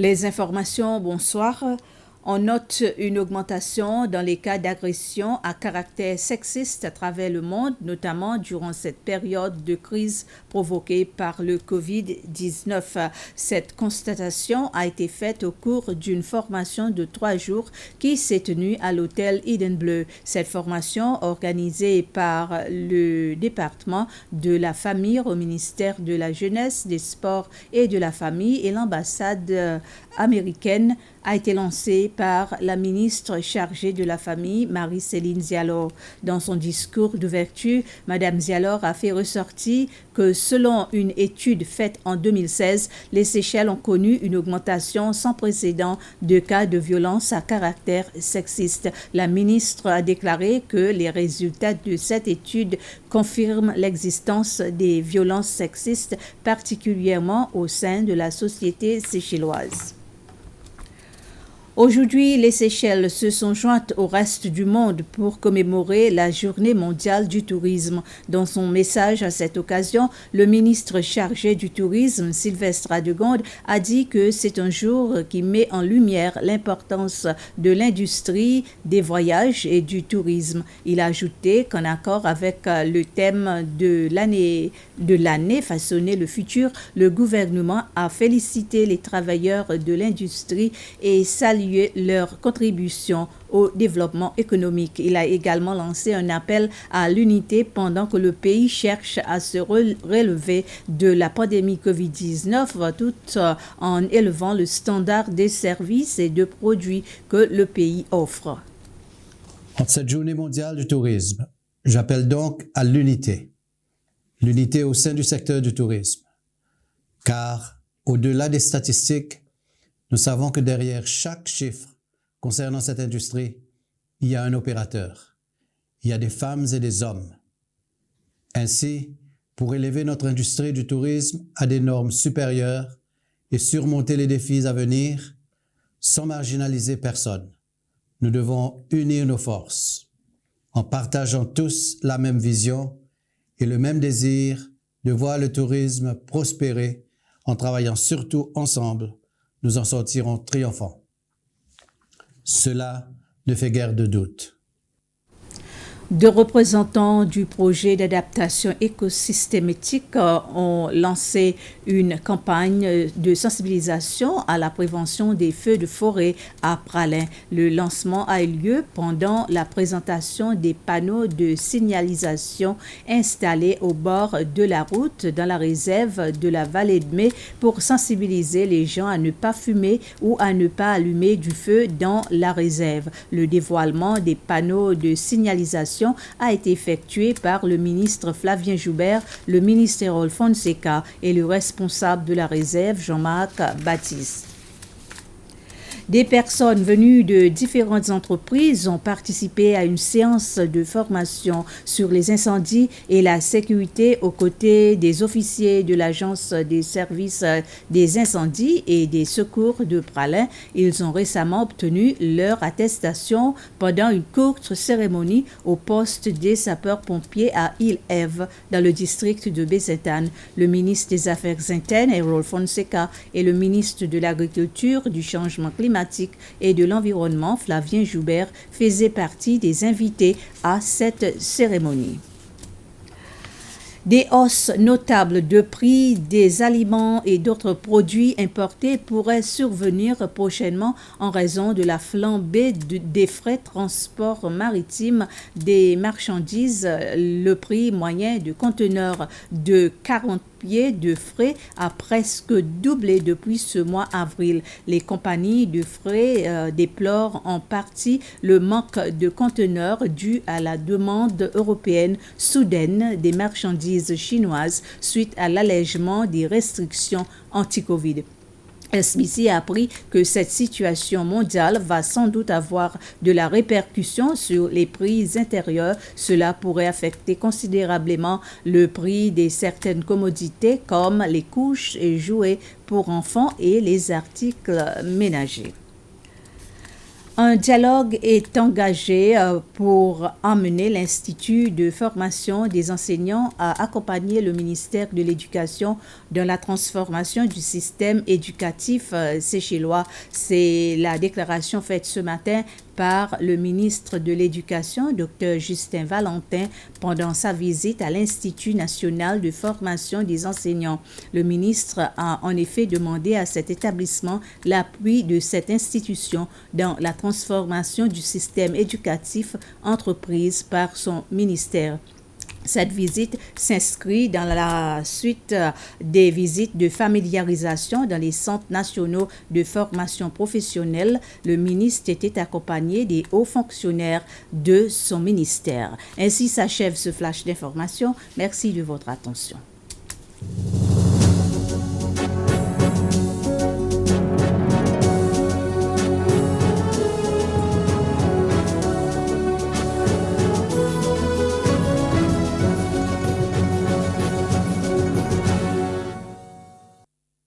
Les informations, bonsoir. On note une augmentation dans les cas d'agression à caractère sexiste à travers le monde, notamment durant cette période de crise provoquée par le COVID-19. Cette constatation a été faite au cours d'une formation de 3 jours qui s'est tenue à l'hôtel Eden Bleu. Cette formation, organisée par le département de la famille au ministère de la Jeunesse, des Sports et de la Famille et l'ambassade américaine, a été lancée par la ministre chargée de la Famille, Marie-Céline Diallo. Dans son discours d'ouverture, Mme Diallo a fait ressortir que selon une étude faite en 2016, les Seychelles ont connu une augmentation sans précédent de cas de violence à caractère sexiste. La ministre a déclaré que les résultats de cette étude confirment l'existence des violences sexistes, particulièrement au sein de la société séchelloise. Aujourd'hui, les Seychelles se sont jointes au reste du monde pour commémorer la Journée mondiale du tourisme. Dans son message à cette occasion, le ministre chargé du tourisme, Sylvestre Radegonde, a dit que c'est un jour qui met en lumière l'importance de l'industrie des voyages et du tourisme. Il a ajouté qu'en accord avec le thème de l'année Façonner le futur, le gouvernement a félicité les travailleurs de l'industrie et salué leur contribution au développement économique. Il a également lancé un appel à l'unité pendant que le pays cherche à se relever de la pandémie COVID-19 tout en élevant le standard des services et de produits que le pays offre. En cette journée mondiale du tourisme, j'appelle donc à l'unité. L'unité au sein du secteur du tourisme. Car au-delà des statistiques, nous savons que derrière chaque chiffre concernant cette industrie, il y a un opérateur. Il y a des femmes et des hommes. Ainsi, pour élever notre industrie du tourisme à des normes supérieures et surmonter les défis à venir, sans marginaliser personne, nous devons unir nos forces en partageant tous la même vision et le même désir de voir le tourisme prospérer en travaillant surtout ensemble. Nous en sortirons triomphants. Cela ne fait guère de doute. Deux représentants du projet d'adaptation écosystémique ont lancé une campagne de sensibilisation à la prévention des feux de forêt à Pralin. Le lancement a eu lieu pendant la présentation des panneaux de signalisation installés au bord de la route dans la réserve de la vallée de Mai pour sensibiliser les gens à ne pas fumer ou à ne pas allumer du feu dans la réserve. Le dévoilement des panneaux de signalisation a été effectué par le ministre Flavien Joubert, le ministre Errol Fonseca et le responsable de la réserve Jean-Marc Baptiste. Des personnes venues de différentes entreprises ont participé à une séance de formation sur les incendies et la sécurité aux côtés des officiers de l'Agence des services des incendies et des secours de Pralin. Ils ont récemment obtenu leur attestation pendant une courte cérémonie au poste des sapeurs-pompiers à Île-Ève, dans le district de Bézétane. Le ministre des Affaires internes, Errol Fonseca, et le ministre de l'Agriculture, du Changement climatique et de l'Environnement, Flavien Joubert, faisaient partie des invités à cette cérémonie. Des hausses notables de prix des aliments et d'autres produits importés pourraient survenir prochainement en raison de la flambée des frais de transport maritime des marchandises. Le prix moyen de conteneurs de 40 pieds de frais a presque doublé depuis ce mois avril. Les compagnies de frais déplorent en partie le manque de conteneurs dû à la demande européenne soudaine des marchandises chinoises suite à l'allègement des restrictions anti-Covid. SBC a appris que cette situation mondiale va sans doute avoir de la répercussion sur les prix intérieurs. Cela pourrait affecter considérablement le prix de certaines commodités comme les couches et jouets pour enfants et les articles ménagers. Un dialogue est engagé pour emmener l'Institut de formation des enseignants à accompagner le ministère de l'Éducation dans la transformation du système éducatif séchellois. C'est la déclaration faite ce matin par le ministre de l'Éducation, Dr Justin Valentin, pendant sa visite à l'Institut national de formation des enseignants. Le ministre a en effet demandé à cet établissement l'appui de cette institution dans la transformation du système éducatif entreprise par son ministère. Cette visite s'inscrit dans la suite des visites de familiarisation dans les centres nationaux de formation professionnelle. Le ministre était accompagné des hauts fonctionnaires de son ministère. Ainsi s'achève ce flash d'information. Merci de votre attention.